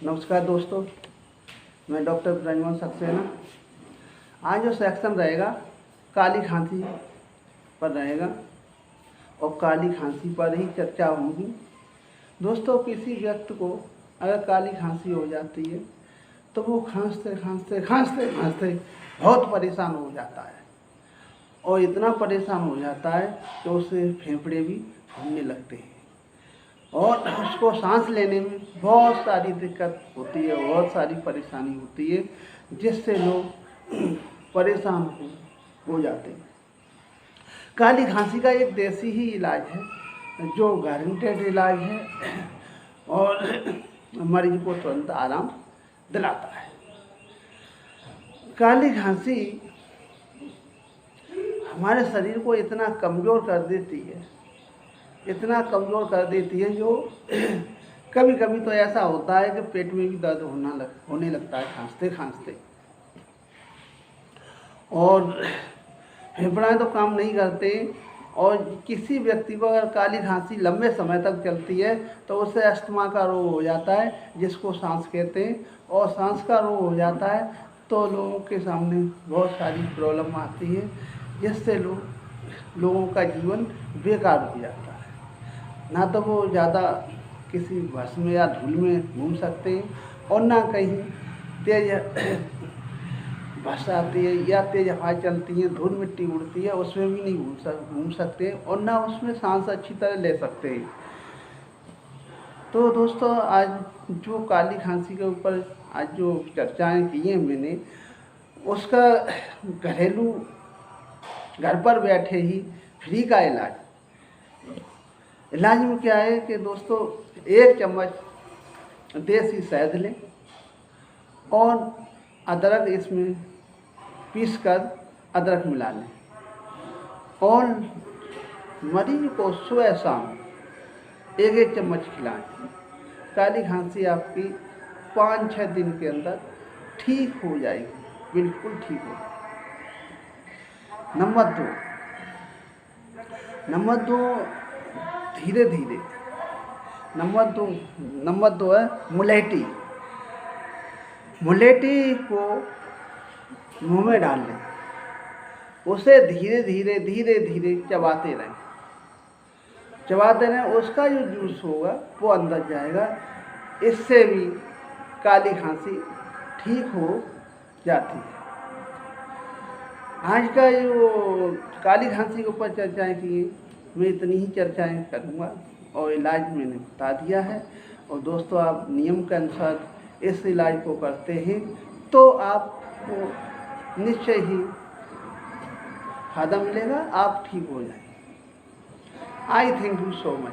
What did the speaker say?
नमस्कार दोस्तों, मैं डॉक्टर ब्रजमोहन सक्सेना। आज जो सेक्शन रहेगा काली खांसी पर रहेगा और काली खांसी पर ही चर्चा होगी। दोस्तों, किसी व्यक्ति को अगर काली खांसी हो जाती है तो वो खांसते खांसते खांसते खांसते बहुत परेशान हो जाता है और इतना परेशान हो जाता है कि उससे फेफड़े भी फूलने लगते हैं और उसको सांस लेने में बहुत सारी दिक्कत होती है, बहुत सारी परेशानी होती है, जिससे लोग परेशान हो जाते हैं। काली खांसी का एक देसी ही इलाज है जो गारंटेड इलाज है और मरीज को तुरंत आराम दिलाता है। काली खांसी हमारे शरीर को इतना कमज़ोर कर देती है, इतना कमज़ोर कर देती है जो कभी कभी तो ऐसा होता है कि पेट में भी दर्द होने लगता है खांसते खांसते, और फेफड़े तो काम नहीं करते। और किसी व्यक्ति को अगर काली खांसी लंबे समय तक चलती है तो उससे अस्थमा का रोग हो जाता है, जिसको सांस कहते हैं, और सांस का रोग हो जाता है तो लोगों के सामने बहुत सारी प्रॉब्लम आती है, जिससे लोगों का जीवन बेकार हो जाता है। ना तो वो ज़्यादा किसी बस में या धूल में घूम सकते हैं और ना कहीं तेज बस आती है या तेज हवा चलती है, धूल मिट्टी उड़ती है, उसमें भी नहीं घूम सकते और ना उसमें सांस अच्छी तरह ले सकते हैं। तो दोस्तों, आज जो काली खांसी के ऊपर आज जो चर्चाएं की हैं मैंने, उसका घरेलू घर पर बैठे ही फ्री का इलाज में क्या है कि दोस्तों, 1 चम्मच देसी शहद लें और अदरक इसमें पीसकर अदरक मिला लें और मरीज को सुबह शाम 1-1 चम्मच खिलाएं। काली खांसी आपकी 5-6 दिन के अंदर ठीक हो जाएगी, बिल्कुल ठीक हो जाएगी। नंबर दो धीरे धीरे नंबर दो है मुलेठी को मुंह में डाल लें, उसे धीरे धीरे चबाते रहें, उसका जो जूस होगा वो अंदर जाएगा। इससे भी काली खांसी ठीक हो जाती है। आज का जो काली खांसी के ऊपर चर्चाएं की, मैं इतनी ही चर्चाएं करूंगा और इलाज मैंने बता दिया है। और दोस्तों, आप नियम के अनुसार इस इलाज को करते हैं तो आपको निश्चय ही फायदा मिलेगा, आप ठीक हो जाएंगे। आई थैंक यू सो मच।